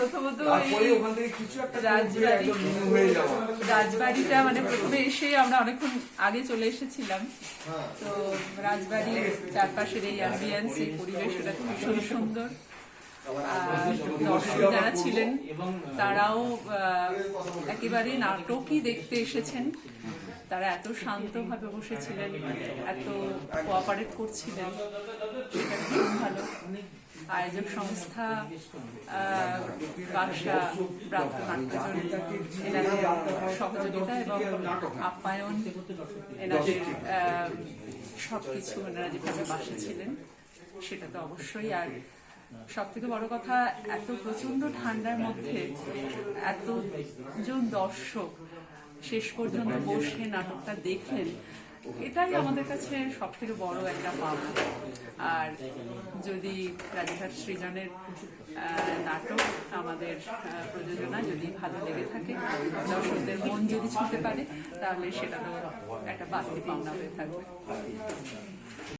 প্রথমত তারপরে ওখান থেকে কিছু একটা একদম নিউ হয়ে যাওয়া। রাজবাড়িটা মানে প্রথমে এসে আমরা অনেকক্ষণ আগে চলে এসেছিলাম, তো রাজবাড়ির চারপাশের এই অ্যাম্বিয়েন্স, এই পরিবেশ, এটা তো ভীষণ সুন্দর। দর্শক যারা ছিলেন তারাও একেবারে নাটকই দেখতে এসেছেন, তারা এত শান্তভাবে বসেছিলেন, এত কোঅপারেট করছিলেন, সেটা খুব ভালো। আয়োজক সংস্থা বাক্সা প্রাপ্ত নাট্যজন, এনাদের সহযোগিতা এবং আপ্যায়ন, এনাদের সবকিছু এনারা যেভাবে বাসে ছিলেন সেটা তো অবশ্যই। আর সব থেকে বড় কথা, এত প্রচন্ড ঠান্ডার মধ্যে এতজন দর্শক শেষ পর্যন্ত বসে নাটকটা দেখলেন, এটাই আমাদের কাছে সব থেকে বড় একটা পাওনা। আর যদি রাজীবহাট সৃজনের নাটক, আমাদের প্রযোজনা যদি ভালো লেগে থাকে, দর্শকদের মন যদি ছুঁতে পারে, তাহলে সেটা তো একটা বাড়তি পাওনা হয়ে থাকবে।